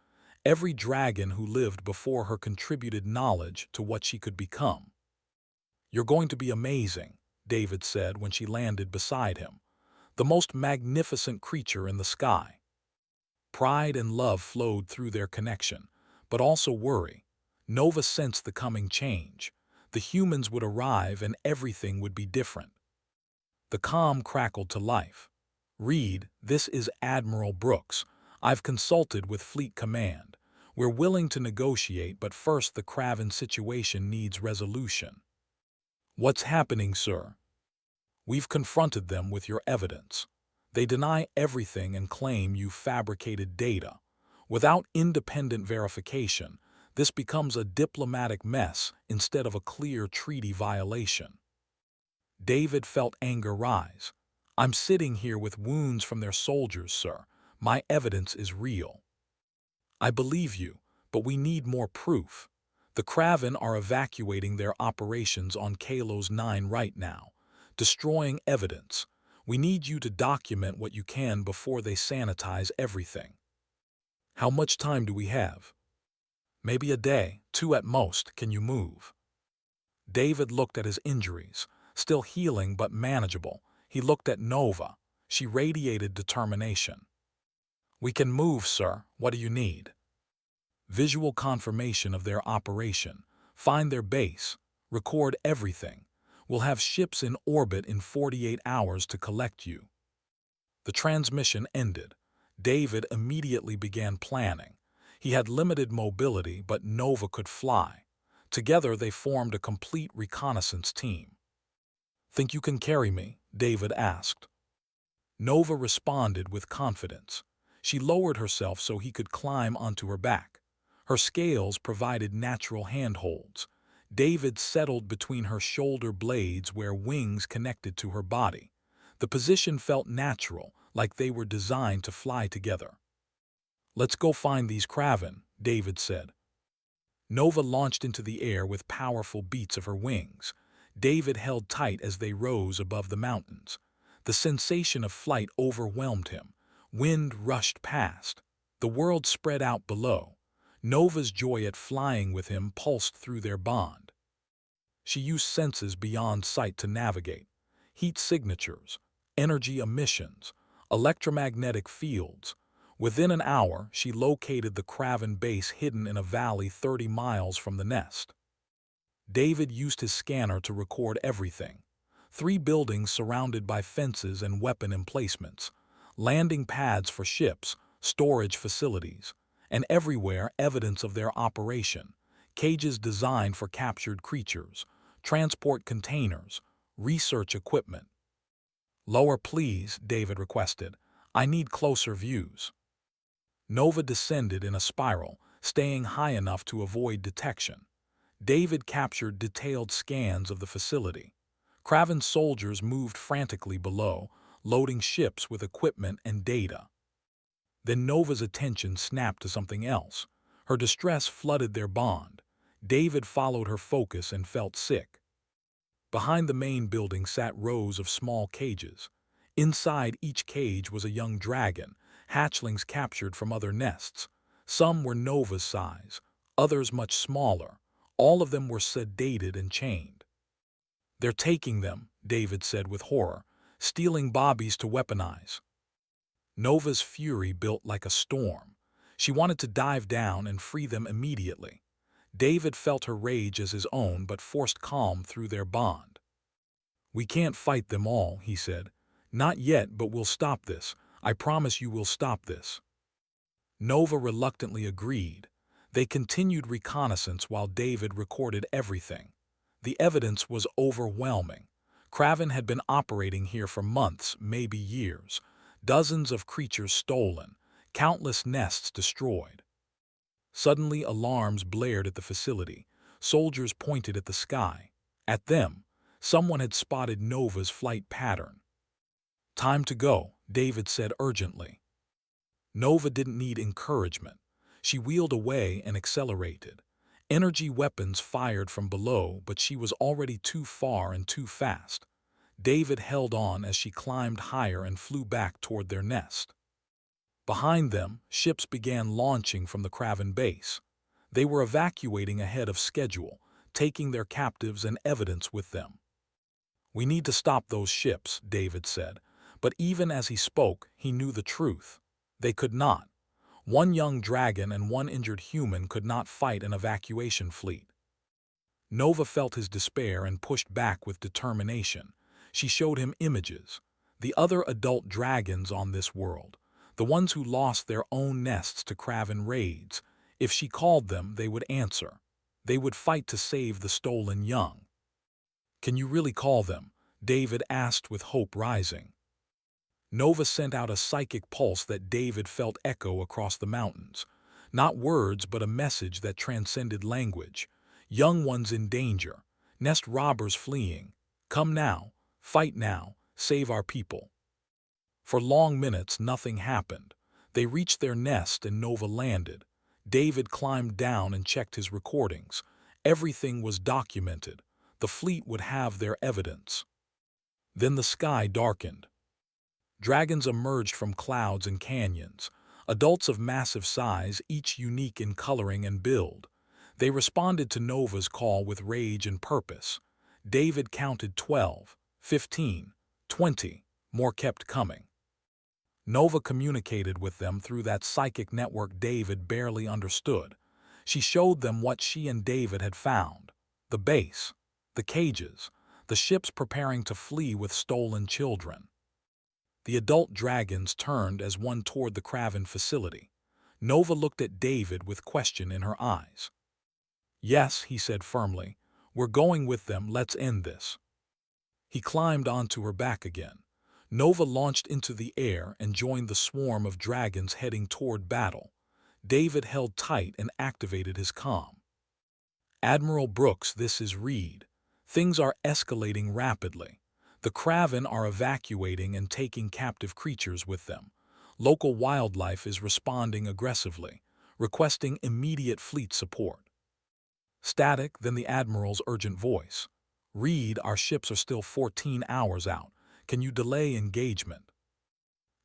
Every dragon who lived before her contributed knowledge to what she could become. You're going to be amazing, David said when she landed beside him. The most magnificent creature in the sky. Pride and love flowed through their connection, but also worry. Nova sensed the coming change. The humans would arrive and everything would be different. The comm crackled to life. Reed, this is Admiral Brooks. I've consulted with Fleet Command. We're willing to negotiate, but first the Kraven situation needs resolution. What's happening, sir? We've confronted them with your evidence. They deny everything and claim you fabricated data. Without independent verification, this becomes a diplomatic mess instead of a clear treaty violation. David felt anger rise. I'm sitting here with wounds from their soldiers, sir. My evidence is real. I believe you, but we need more proof. The Kraven are evacuating their operations on Kalos 9 right now, destroying evidence. We need you to document what you can before they sanitize everything. How much time do we have? Maybe a day, 2 at most. Can you move? David looked at his injuries, still healing but manageable. He looked at Nova. She radiated determination. We can move, sir. What do you need? Visual confirmation of their operation. Find their base. Record everything. We'll have ships in orbit in 48 hours to collect you. The transmission ended. David immediately began planning. He had limited mobility, but Nova could fly. Together they formed a complete reconnaissance team. "Think you can carry me?" David asked. Nova responded with confidence. She lowered herself so he could climb onto her back. Her scales provided natural handholds. David settled between her shoulder blades where wings connected to her body. The position felt natural, like they were designed to fly together. "Let's go find these Kraven," David said. Nova launched into the air with powerful beats of her wings. David held tight as they rose above the mountains. The sensation of flight overwhelmed him. Wind rushed past. The world spread out below. Nova's joy at flying with him pulsed through their bond. She used senses beyond sight to navigate. Heat signatures, energy emissions, electromagnetic fields. Within an hour, she located the Kraven base hidden in a valley 30 miles from the nest. David used his scanner to record everything. 3 buildings surrounded by fences and weapon emplacements, landing pads for ships, storage facilities, and everywhere evidence of their operation, cages designed for captured creatures, transport containers, research equipment. "Lower, please," David requested. "I need closer views." Nova descended in a spiral, staying high enough to avoid detection. David captured detailed scans of the facility. Kraven soldiers moved frantically below, loading ships with equipment and data. Then Nova's attention snapped to something else. Her distress flooded their bond. David followed her focus and felt sick. Behind the main building sat rows of small cages. Inside each cage was a young dragon, hatchlings captured from other nests. Some were Nova's size, others much smaller. All of them were sedated and chained. "They're taking them," David said with horror, "stealing bobbies to weaponize." Nova's fury built like a storm. She wanted to dive down and free them immediately. David felt her rage as his own but forced calm through their bond. "We can't fight them all," he said. "Not yet, but we'll stop this. I promise you we'll stop this." Nova reluctantly agreed. They continued reconnaissance while David recorded everything. The evidence was overwhelming. Kraven had been operating here for months, maybe years. Dozens of creatures stolen, countless nests destroyed. Suddenly alarms blared at the facility. Soldiers pointed at the sky. At them, someone had spotted Nova's flight pattern. "Time to go," David said urgently. Nova didn't need encouragement. She wheeled away and accelerated. Energy weapons fired from below, but she was already too far and too fast. David held on as she climbed higher and flew back toward their nest. Behind them, ships began launching from the Kraven base. They were evacuating ahead of schedule, taking their captives and evidence with them. "We need to stop those ships," David said. But even as he spoke, he knew the truth. They could not. One young dragon and one injured human could not fight an evacuation fleet. Nova felt his despair and pushed back with determination. She showed him images. The other adult dragons on this world. The ones who lost their own nests to Kraven raids. If she called them, they would answer. They would fight to save the stolen young. "Can you really call them?" David asked with hope rising. Nova sent out a psychic pulse that David felt echo across the mountains. Not words, but a message that transcended language. "Young ones in danger. Nest robbers fleeing. Come now. Fight now. Save our people." For long minutes, nothing happened. They reached their nest and Nova landed. David climbed down and checked his recordings. Everything was documented. The fleet would have their evidence. Then the sky darkened. Dragons emerged from clouds and canyons. Adults of massive size, each unique in coloring and build. They responded to Nova's call with rage and purpose. David counted 12, 15, 20. More kept coming. Nova communicated with them through that psychic network David barely understood. She showed them what she and David had found. The base, the cages, the ships preparing to flee with stolen children. The adult dragons turned as one toward the Kraven facility. Nova looked at David with question in her eyes. "Yes," he said firmly. "We're going with them, let's end this." He climbed onto her back again. Nova launched into the air and joined the swarm of dragons heading toward battle. David held tight and activated his comm. "Admiral Brooks, this is Reed. Things are escalating rapidly. The Kraven are evacuating and taking captive creatures with them. Local wildlife is responding aggressively, requesting immediate fleet support." Static, then the Admiral's urgent voice. "Reed, our ships are still 14 hours out. Can you delay engagement?"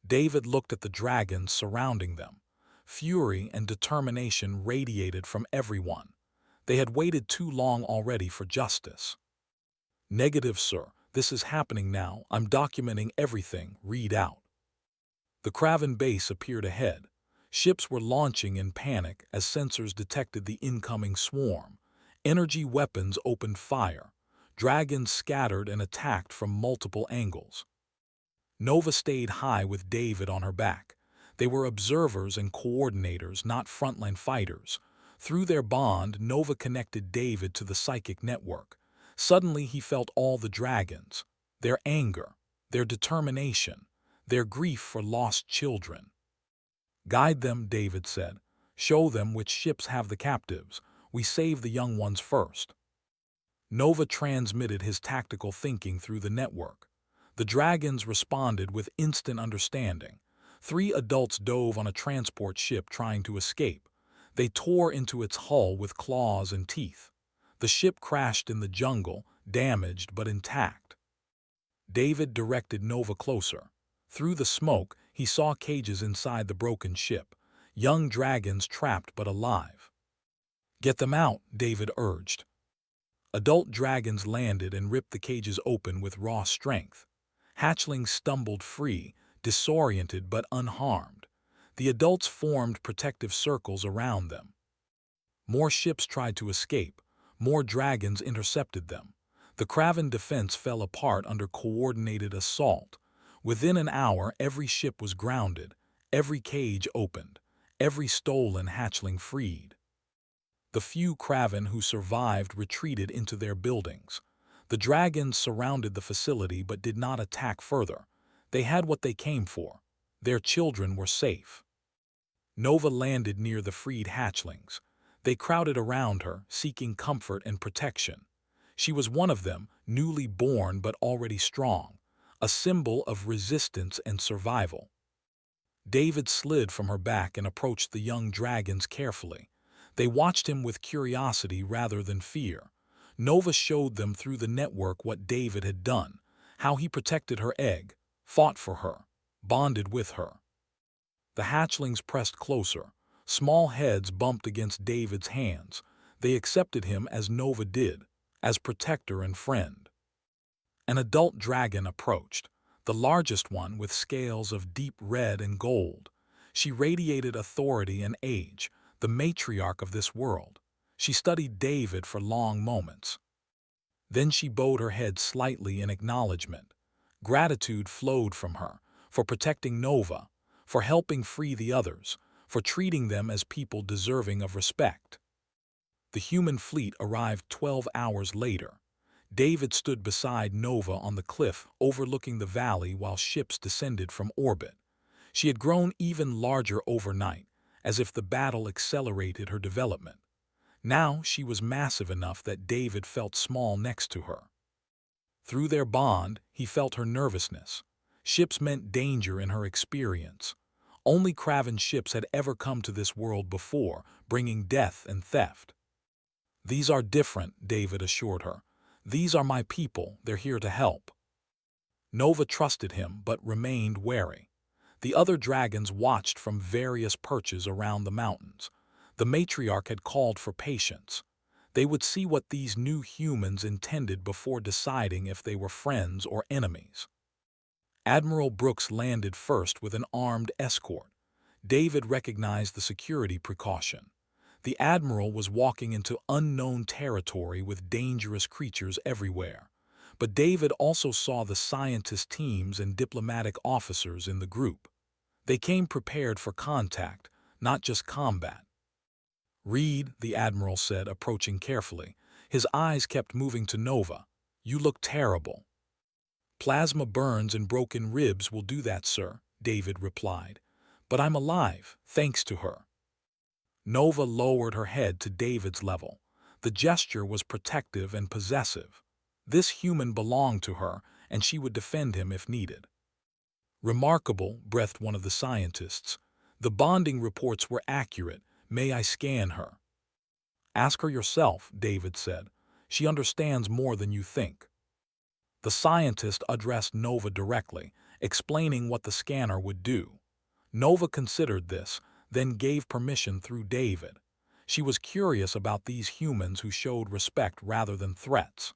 David looked at the dragons surrounding them. Fury and determination radiated from everyone. They had waited too long already for justice. "Negative, sir. This is happening now. I'm documenting everything. Read out." The Kraven base appeared ahead. Ships were launching in panic as sensors detected the incoming swarm. Energy weapons opened fire. Dragons scattered and attacked from multiple angles. Nova stayed high with David on her back. They were observers and coordinators, not frontline fighters. Through their bond, Nova connected David to the psychic network. Suddenly he felt all the dragons, their anger, their determination, their grief for lost children. "Guide them," David said. "Show them which ships have the captives. We save the young ones first." Nova transmitted his tactical thinking through the network. The dragons responded with instant understanding. 3 adults dove on a transport ship trying to escape. They tore into its hull with claws and teeth. The ship crashed in the jungle, damaged but intact. David directed Nova closer. Through the smoke, he saw cages inside the broken ship. Young dragons trapped but alive. "Get them out," David urged. Adult dragons landed and ripped the cages open with raw strength. Hatchlings stumbled free, disoriented but unharmed. The adults formed protective circles around them. More ships tried to escape. More dragons intercepted them. The Kraven defense fell apart under coordinated assault. Within an hour, every ship was grounded, every cage opened, every stolen hatchling freed. The few Kraven who survived retreated into their buildings. The dragons surrounded the facility but did not attack further. They had what they came for. Their children were safe. Nova landed near the freed hatchlings. They crowded around her, seeking comfort and protection. She was one of them, newly born but already strong, a symbol of resistance and survival. David slid from her back and approached the young dragons carefully. They watched him with curiosity rather than fear. Nova showed them through the network what David had done, how he protected her egg, fought for her, bonded with her. The hatchlings pressed closer. Small heads bumped against David's hands. They accepted him as Nova did, as protector and friend. An adult dragon approached, the largest one with scales of deep red and gold. She radiated authority and age, the matriarch of this world. She studied David for long moments. Then she bowed her head slightly in acknowledgement. Gratitude flowed from her, for protecting Nova, for helping free the others, for treating them as people deserving of respect. The human fleet arrived 12 hours later. David stood beside Nova on the cliff overlooking the valley while ships descended from orbit. She had grown even larger overnight, as if the battle accelerated her development. Now she was massive enough that David felt small next to her. Through their bond, he felt her nervousness. Ships meant danger in her experience. Only Kraven ships had ever come to this world before, bringing death and theft. "These are different," David assured her. "These are my people, they're here to help." Nova trusted him but remained wary. The other dragons watched from various perches around the mountains. The matriarch had called for patience. They would see what these new humans intended before deciding if they were friends or enemies. Admiral Brooks landed first with an armed escort. David recognized the security precaution. The Admiral was walking into unknown territory with dangerous creatures everywhere. But David also saw the scientist teams and diplomatic officers in the group. They came prepared for contact, not just combat. "Reed," the admiral said, approaching carefully. His eyes kept moving to Nova. "You look terrible." "Plasma burns and broken ribs will do that, sir," David replied. "But I'm alive, thanks to her." Nova lowered her head to David's level. The gesture was protective and possessive. This human belonged to her, and she would defend him if needed. "Remarkable," breathed one of the scientists. "The bonding reports were accurate. May I scan her?" "Ask her yourself," David said. "She understands more than you think." The scientist addressed Nova directly, explaining what the scanner would do. Nova considered this, then gave permission through David. She was curious about these humans who showed respect rather than threats.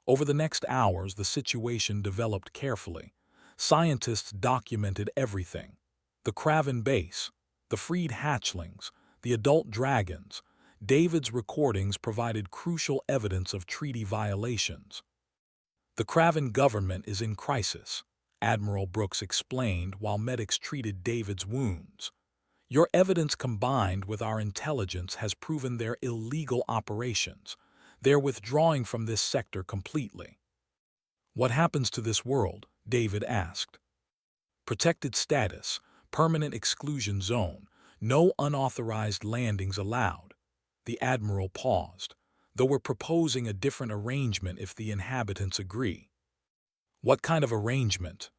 Over the next hours, the situation developed carefully. Scientists documented everything: the Kraven base, the freed hatchlings, the adult dragons. David's recordings provided crucial evidence of treaty violations. "The Kraven government is in crisis," Admiral Brooks explained while medics treated David's wounds. "Your evidence combined with our intelligence has proven their illegal operations. They're withdrawing from this sector completely." "What happens to this world?" David asked. "Protected status, permanent exclusion zone, no unauthorized landings allowed." The admiral paused. "Though we're proposing a different arrangement if the inhabitants agree." "What kind of arrangement?"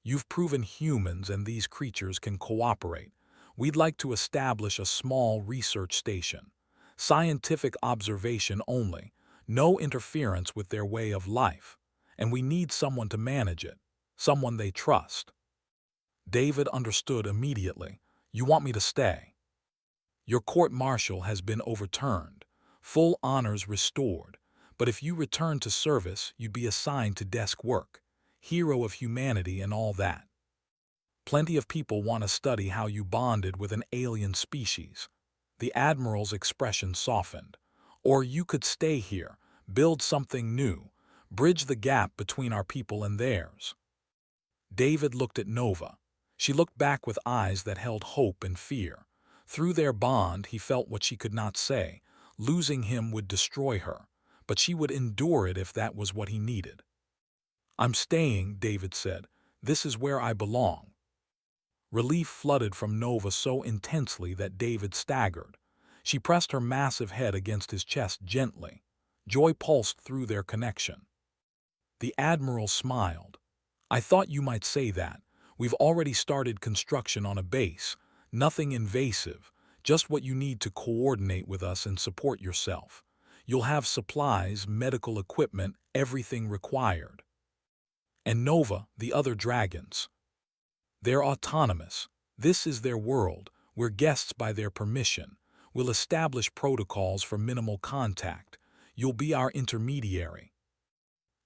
"You've proven humans and these creatures can cooperate. We'd like to establish a small research station. Scientific observation only, no interference with their way of life. And we need someone to manage it, someone they trust." David understood immediately. "You want me to stay?" "Your court-martial has been overturned, full honors restored, but if you return to service, you'd be assigned to desk work, hero of humanity and all that. Plenty of people want to study how you bonded with an alien species." The admiral's expression softened. "Or you could stay here, build something new, bridge the gap between our people and theirs." David looked at Nova. She looked back with eyes that held hope and fear. Through their bond, he felt what she could not say. Losing him would destroy her, but she would endure it if that was what he needed. "I'm staying," David said. "This is where I belong." Relief flooded from Nova so intensely that David staggered. She pressed her massive head against his chest gently. Joy pulsed through their connection. The admiral smiled. "I thought you might say that. We've already started construction on a base. Nothing invasive, just what you need to coordinate with us and support yourself. You'll have supplies, medical equipment, everything required." "And Nova, the other dragons?" "They're autonomous. This is their world. We're guests by their permission. We'll establish protocols for minimal contact. You'll be our intermediary."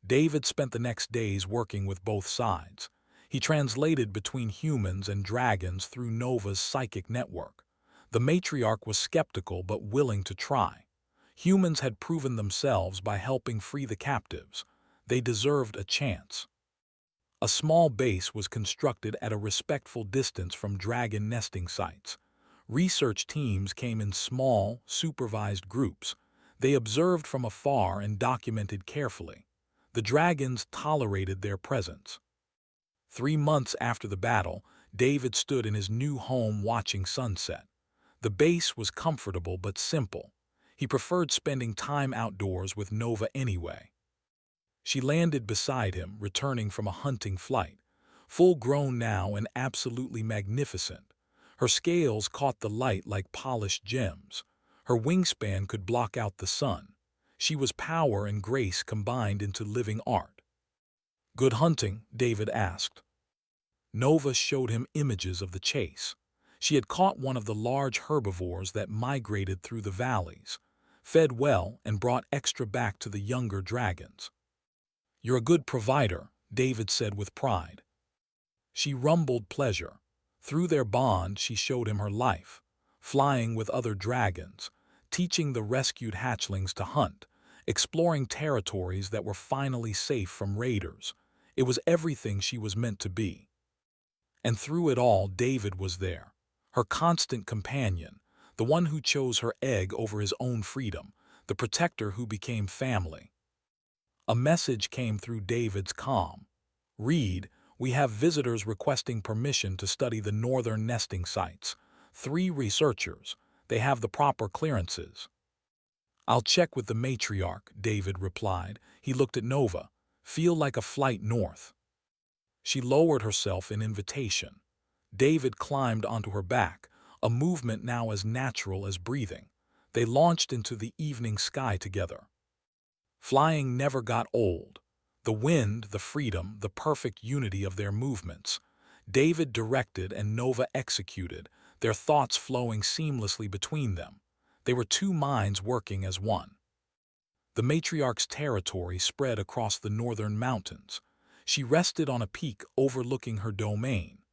David spent the next days working with both sides. He translated between humans and dragons through Nova's psychic network. The matriarch was skeptical but willing to try. Humans had proven themselves by helping free the captives. They deserved a chance. A small base was constructed at a respectful distance from dragon nesting sites. Research teams came in small, supervised groups. They observed from afar and documented carefully. The dragons tolerated their presence. 3 months after the battle, David stood in his new home watching sunset. The base was comfortable but simple. He preferred spending time outdoors with Nova anyway. She landed beside him, returning from a hunting flight. Full-grown now and absolutely magnificent. Her scales caught the light like polished gems. Her wingspan could block out the sun. She was power and grace combined into living art. "Good hunting?" David asked. Nova showed him images of the chase. She had caught one of the large herbivores that migrated through the valleys, fed well, and brought extra back to the younger dragons. "You're a good provider," David said with pride. She rumbled pleasure. Through their bond, she showed him her life, flying with other dragons, teaching the rescued hatchlings to hunt, exploring territories that were finally safe from raiders. It was everything she was meant to be. And through it all, David was there, her constant companion, the one who chose her egg over his own freedom, the protector who became family. A message came through David's comm. "Read, we have visitors requesting permission to study the northern nesting sites. 3 researchers. They have the proper clearances." "I'll check with the matriarch," David replied. He looked at Nova. "Feel like a flight north." She lowered herself in invitation. David climbed onto her back, a movement now as natural as breathing. They launched into the evening sky together. Flying never got old. The wind, the freedom, the perfect unity of their movements. David directed and Nova executed, their thoughts flowing seamlessly between them. They were 2 minds working as one. The matriarch's territory spread across the northern mountains. She rested on a peak overlooking her domain.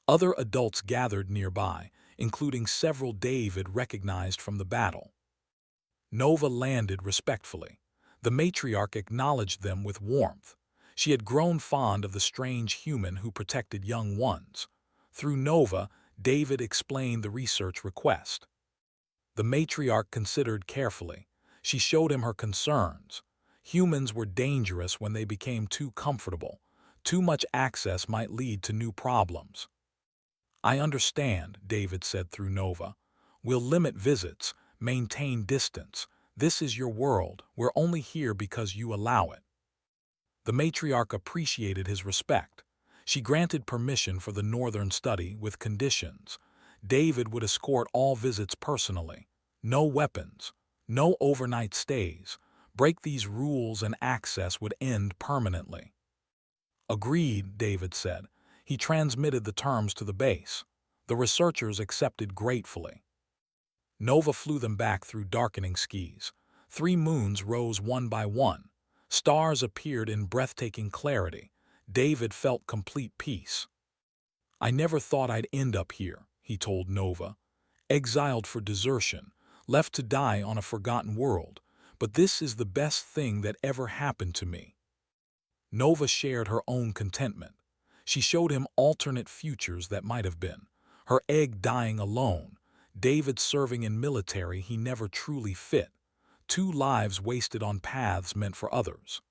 Other adults gathered nearby, including several David recognized from the battle. Nova landed respectfully. The matriarch acknowledged them with warmth. She had grown fond of the strange human who protected young ones. Through Nova, David explained the research request. The matriarch considered carefully. She showed him her concerns. Humans were dangerous when they became too comfortable. Too much access might lead to new problems. "I understand," David said through Nova. "We'll limit visits, maintain distance. This is your world. We're only here because you allow it." The matriarch appreciated his respect. She granted permission for the northern study with conditions. David would escort all visits personally. No weapons. No overnight stays. Break these rules and access would end permanently. "Agreed," David said. He transmitted the terms to the base. The researchers accepted gratefully. Nova flew them back through darkening skies. 3 moons rose one by one. Stars appeared in breathtaking clarity. David felt complete peace. "I never thought I'd end up here," he told Nova. "Exiled for desertion, left to die on a forgotten world. But this is the best thing that ever happened to me." Nova shared her own contentment. She showed him alternate futures that might have been. Her egg dying alone. David serving in military he never truly fit. 2 lives wasted on paths meant for others.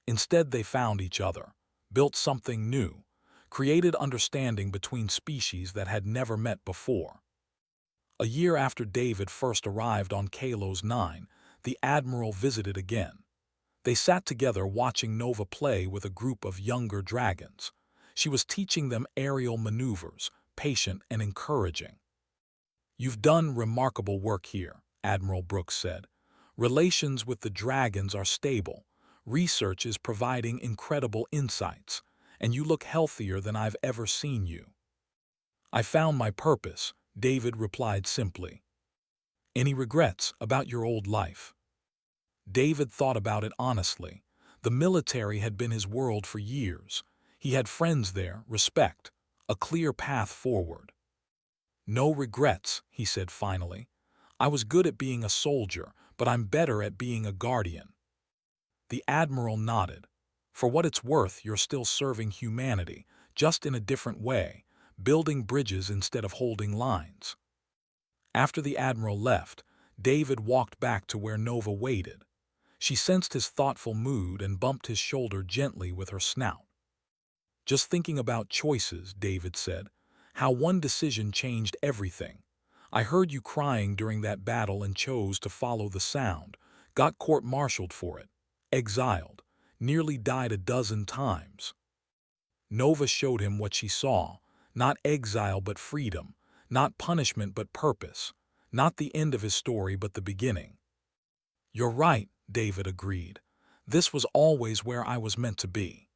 Instead they found each other, built something new, created understanding between species that had never met before. A year after David first arrived on Kalos 9, the Admiral visited again. They sat together watching Nova play with a group of younger dragons. She was teaching them aerial maneuvers, patient and encouraging. "You've done remarkable work here," Admiral Brooks said. "Relations with the dragons are stable. Research is providing incredible insights, and you look healthier than I've ever seen you." "I found my purpose," David replied simply. "Any regrets about your old life?" David thought about it honestly. The military had been his world for years. He had friends there, respect, a clear path forward. "No regrets," he said finally. "I was good at being a soldier, but I'm better at being a guardian." The Admiral nodded. "For what it's worth, you're still serving humanity, just in a different way, building bridges instead of holding lines." After the Admiral left, David walked back to where Nova waited. She sensed his thoughtful mood and bumped his shoulder gently with her snout. "Just thinking about choices," David said. "How one decision changed everything. I heard you crying during that battle and chose to follow the sound. Got court-martialed for it. Exiled. Nearly died a dozen times." Nova showed him what she saw. Not exile but freedom. Not punishment but purpose. Not the end of his story but the beginning. "You're right," David agreed. "This was always where I was meant to be."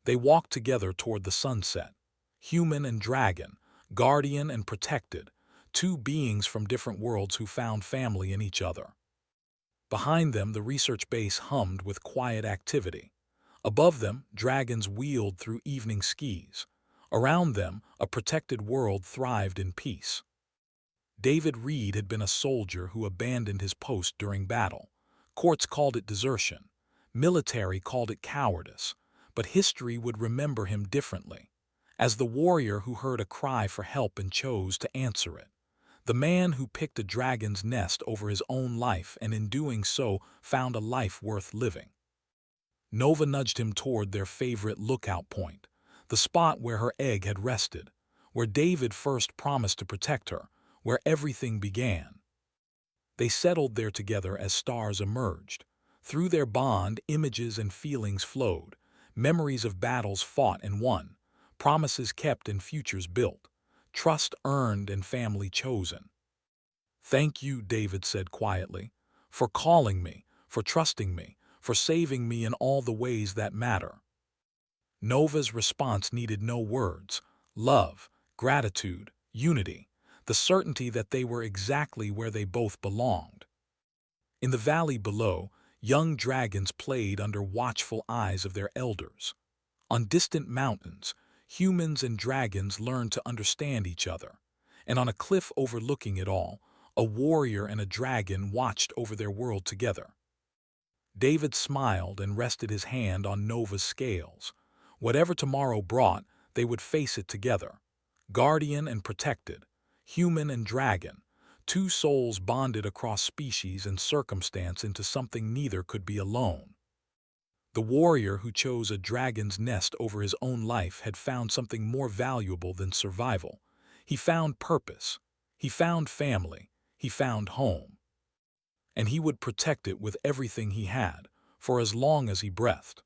They walked together toward the sunset. Human and dragon, guardian and protected, 2 beings from different worlds who found family in each other. Behind them, the research base hummed with quiet activity. Above them, dragons wheeled through evening skis. Around them, a protected world thrived in peace. David Reed had been a soldier who abandoned his post during battle. Courts called it desertion. Military called it cowardice. But history would remember him differently, as the warrior who heard a cry for help and chose to answer it. The man who picked a dragon's nest over his own life and in doing so found a life worth living. Nova nudged him toward their favorite lookout point, the spot where her egg had rested, where David first promised to protect her, where everything began. They settled there together as stars emerged. Through their bond, images and feelings flowed, memories of battles fought and won, promises kept and futures built, trust earned and family chosen. "Thank you," David said quietly, "for calling me, for trusting me, for saving me in all the ways that matter." Nova's response needed no words. Love, gratitude, unity, the certainty that they were exactly where they both belonged. In the valley below, young dragons played under watchful eyes of their elders. On distant mountains, humans and dragons learned to understand each other. And on a cliff overlooking it all, a warrior and a dragon watched over their world together. David smiled and rested his hand on Nova's scales. Whatever tomorrow brought, they would face it together. Guardian and protected, human and dragon, two souls bonded across species and circumstance into something neither could be alone. The warrior who chose a dragon's nest over his own life had found something more valuable than survival. He found purpose. He found family. He found home. And he would protect it with everything he had, for as long as he breathed.